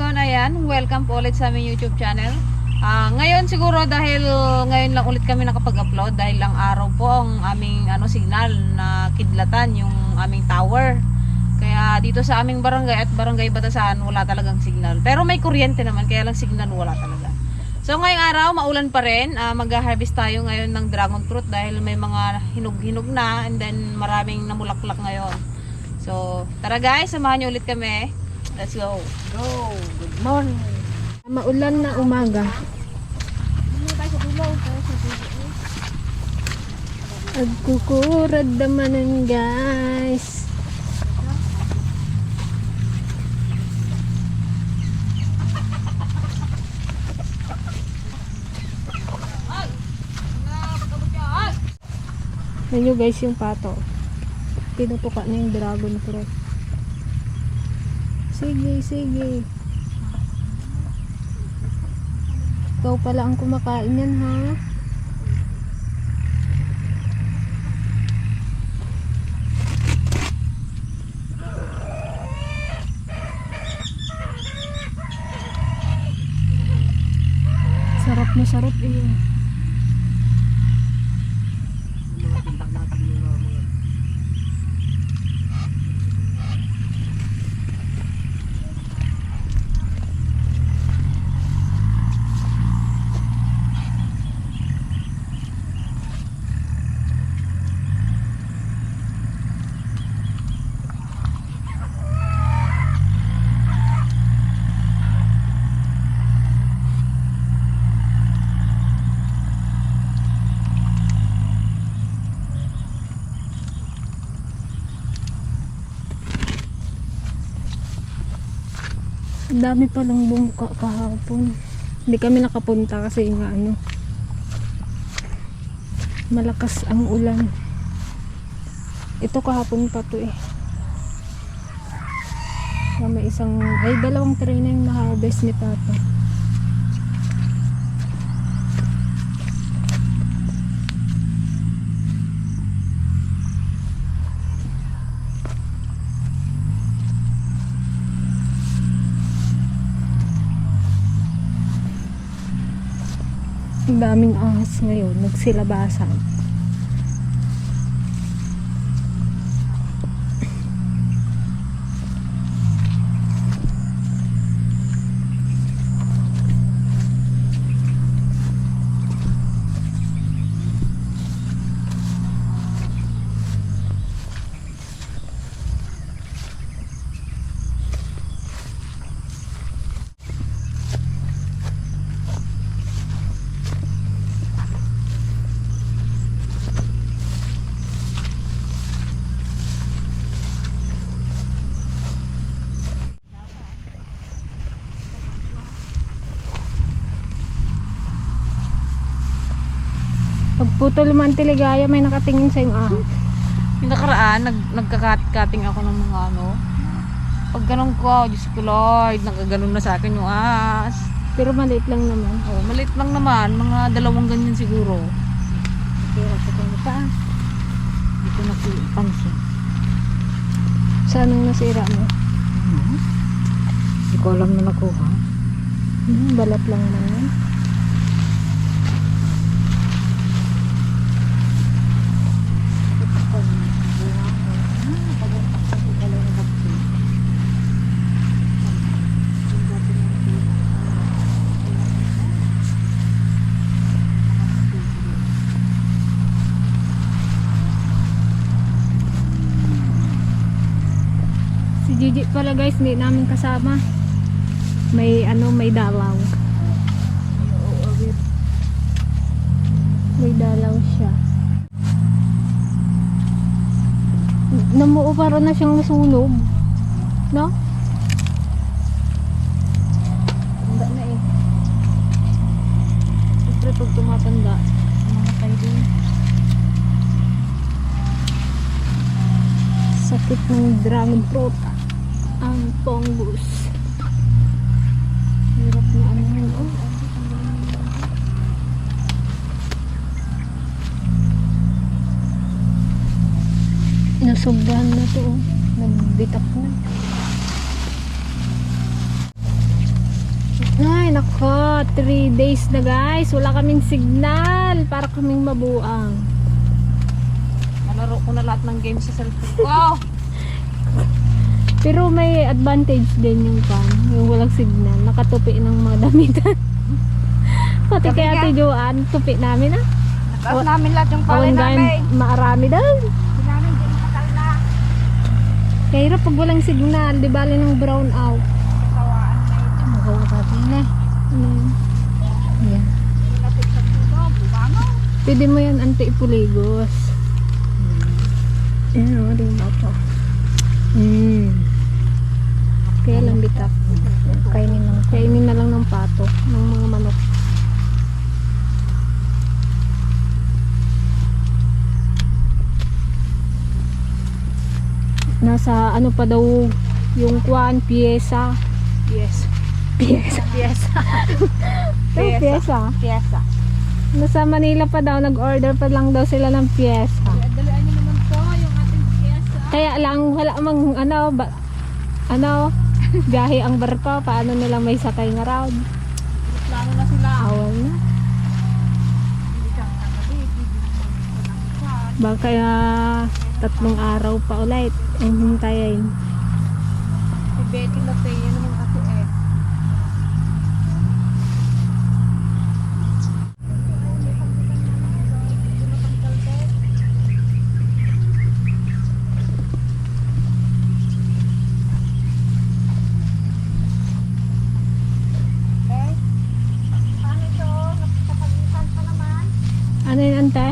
ngayon, ayan, welcome po ulit sa aming YouTube channel. Ngayon siguro dahil ngayon lang ulit kami nakapag-upload dahil lang araw po ang aming signal na kidlatan yung aming tower. Kaya dito sa aming barangay at barangay Batasan wala talagang signal. Pero may kuryente naman kaya lang signal wala talaga. So ngayong araw maulan pa rin. Mag-harvest tayo ngayon ng dragon fruit dahil may mga hinog-hinog na and then maraming namulaklak ngayon. So tara guys, samahan niyo ulit kami. Let's go. Go. Good morning. Maulan na umaga. Agkukurad damanan guys. Ayan nyo guys yung pato. Tinutuka na yung dragon fruit. Sige, sige. Ikaw pala ang kumakain yan, ha? Sarap na sarap eh. Ang dami palang bungka kahapon. Hindi kami nakapunta kasi nga malakas ang ulan. Ito kahapon pa to eh. May dalawang tray na yung na-harvest ni Papa. Ang daming ahas ngayon, nagsilabasan. Pagputol man tiligaya, may nakatingin sa yung ahas. Yung nakaraan, nagkakating ako ng mga pag ganun ko, Diyos ko Lord, nagkaganon na sa akin yung ahas. Pero maliit lang naman. Oh, maliit lang naman, mga 2 ganyan siguro. Pero sa kanya pa. Hindi ko napansin. Saan ang nasira mo? Hindi ko alam na nakuha. Balat lang naman yan. Si Gigi pala guys, hindi namin kasama. May dalaw. May dalaw siya. Namuo para na siyang nasunog. No? Tanda na eh. Siyempre pag tumatanda, mamatay din. Sakit ng dragon fruit. Ang fungus. Hirap na yun. Nasugdan na to. Nagbitak na. Ay, nako. 3 days na guys. Wala kaming signal para kaming mabuang. Nalaro ko na lahat ng games sa cellphone ko. Pero may advantage din yung pan. Yung walang signal. Nakatupi ng mga damitan. Pati Gabi kay ka. Ate Joanne, tupi namin ah. Nataas namin lahat yung palay Awan namin. ganyan, maarami daw. Hindi namin din makakalna. Kaya hirap pag walang signal, di bali ng brown out. Kawaan na ito. Magawa ka din eh. Yan. Lapit sa puso. Bumango. Pwede mo yan anti-ipuligos. Yan o, di ba po? Kaya lang bitap. Kainin na lang ng pato ng mga manok. Nasa ano pa daw yung kwan, pyesa. Yes. Pyesa. Piesa. Pyesa. Piesa. Nasa Manila pa daw, nag-order pa lang daw sila ng pyesa. Dalian nyo naman po yung ating piesa. Kaya lang wala mang gahi ang barko, paano nila may sakay nga raw. Plano na sila. Awal na. Hindi ka kagabi. Baka 3 araw pa ulit ang hintayin. Si Betty Lopea naman ako eh. Ano yun, ante?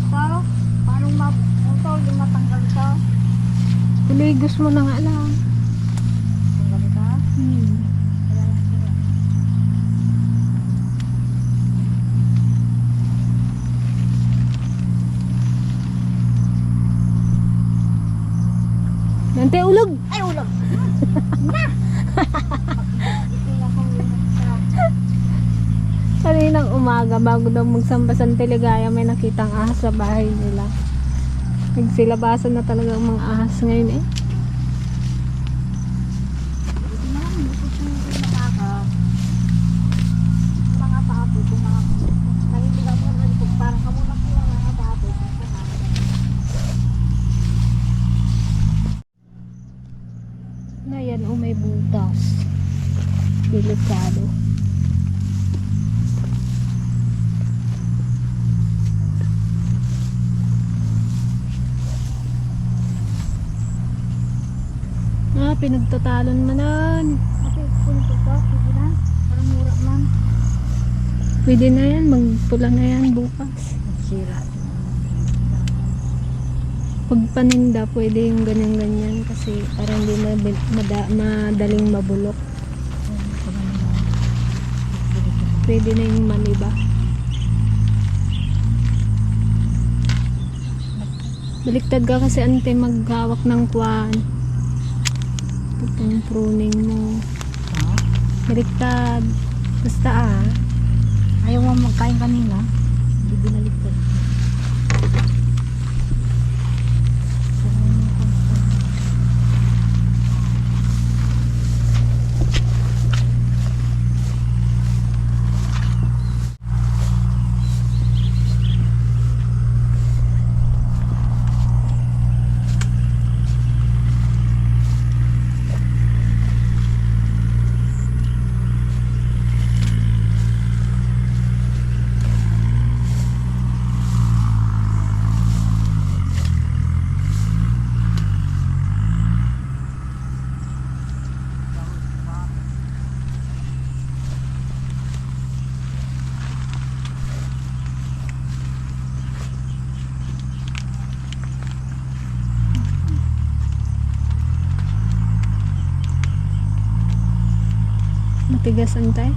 Paano maputol yung matanggal ito? Puligos mo na nga lang. Tanggal ito? Ante, ulog! Ay, ulam! Kaninang umaga, bago daw magsamba sa Teligaya, may nakitang ahas sa bahay nila. Nagsilabasan na talaga ang mga ahas ngayon eh. Mga papo, kung mga nangindigan mo na ito, parang kamuna ko mga papo. Na yan, may butas. Delikado. Pinagtatalon manan. Kasi punto ko, sige na. Parang mura man. Pwede na yan, magpula na yan bukas. Sira. Pag paninda, pwede yung ganyan-ganyan kasi parang hindi madaling mabulok. Pwede na yung maniba. Baliktad ka kasi ante maghawak ng kwan. Itong pruning mo. Baliktad. Basta Ayaw mo magkain kanina. Hindi binaligtad. matigas antay.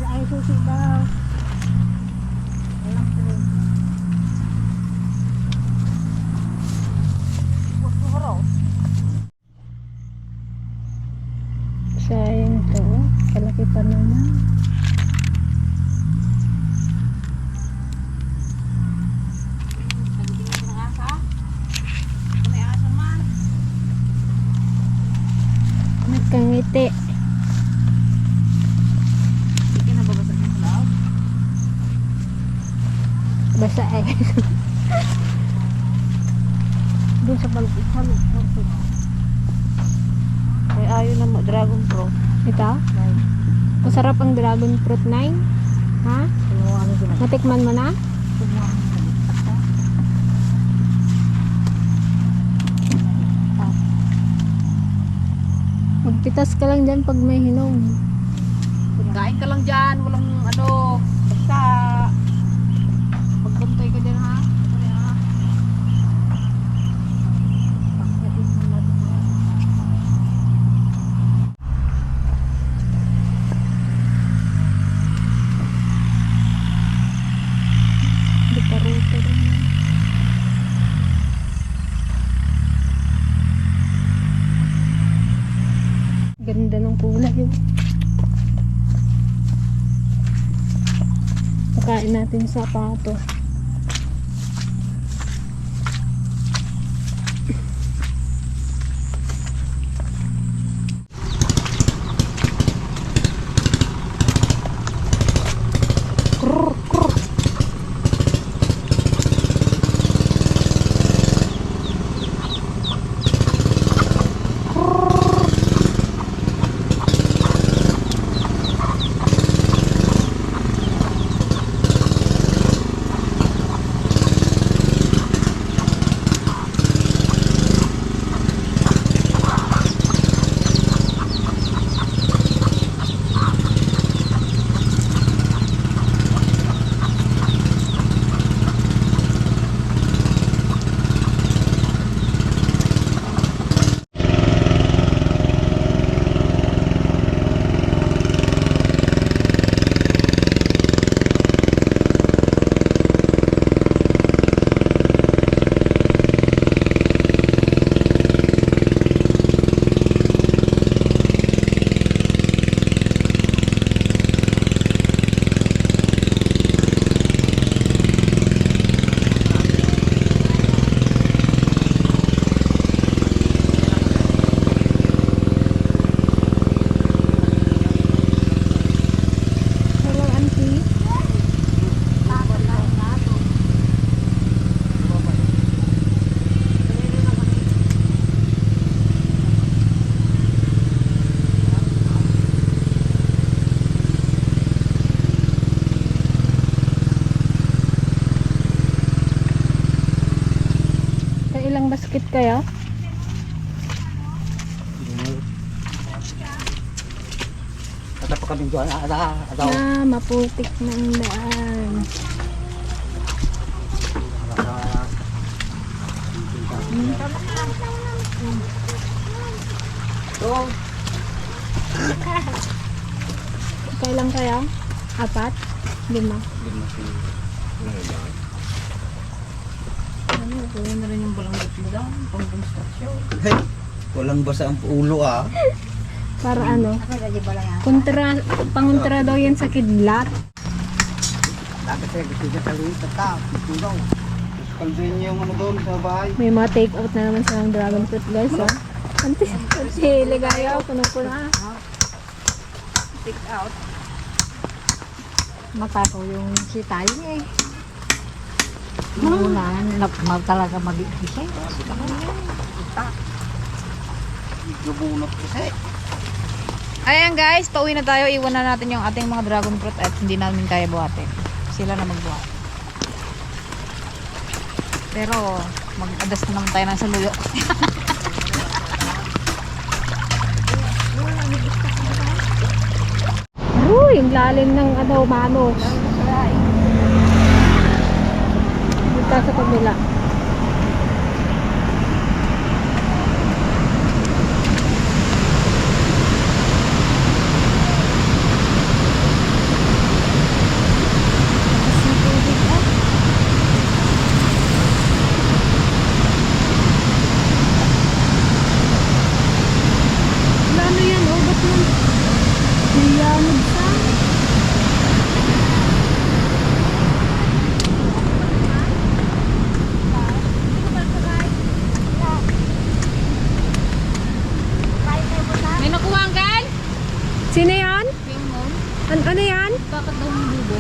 Ay, susi daw. Walang tuloy. Siguro. Sayang to. Kalaki pa naman. sa Doon sa balita. Ay, ayaw na mo, dragon fruit. Ito? Masarap ang dragon fruit 9. Ha? Natikman mo na? Magpitas ka lang dyan pag may hinog. Kain ka lang dyan, walang ano, basta magbantay ka dyan ha. Di pa ruto rin. Ganda ng kulay yun. Pakain natin sa sapato. Krrr, krrr. Hello, auntie. Sa ilang basket kaya? Ada pa kaming doon. Ada. Na maputik na ang daan. Kailan kaya? 4? 5? Ano, kunin na rin yung balanggot mo daw, pang construction. Hey, walang basa ang ulo ah. Para ano? Pangontra daw yan sa kidlat. Dapat saya gusto niya kaluin sa tao. Tulong. Kalbin niyo yung ano doon sa bahay. May mga take out na naman silang dragon fruit guys. Oh. Anti ligaya. Puno-puno ah. Take out. Matakaw yung si tayo eh. Muna, talaga mag-ikis eh. Gabunot kasi. Ayan guys, pauwi na tayo. Iwan na natin yung ating mga dragon fruit at hindi namin kaya buhatin. Sila na magbuhat. Pero mag-adas na naman tayo ng saluyo. Yung lalim ng ano, manos. Dito sa kabila. Ano yan? Oh, ba't yan? Niyanod sa May nakuha ang gal? sino yan? Yung moon. Ano yan? Bakit daw yung bubo?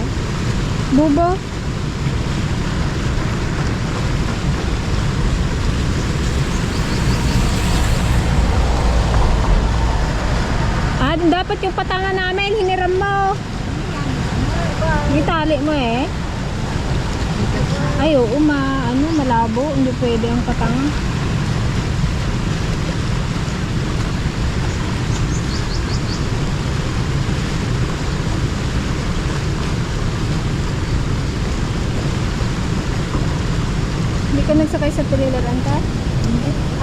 Bubo? dapat yung patangan namin, hiniram mo. May tali mo eh. Ay, oo, malabo. Hindi pwede ang patanga. Hindi ka nagsakay sa trailer, Anta?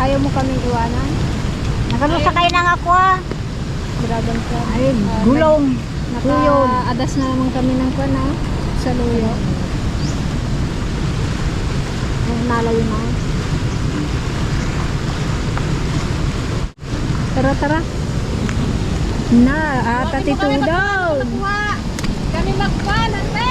Ayaw mo kaming iwanan? Nakalusakay na nga ako ah. Dragon ka. Ay, gulong. Naka-adas na naman kami ng kwan sa luyo. Nalayo na. Tara. Na, tatitudaw. Kami magpa, nante!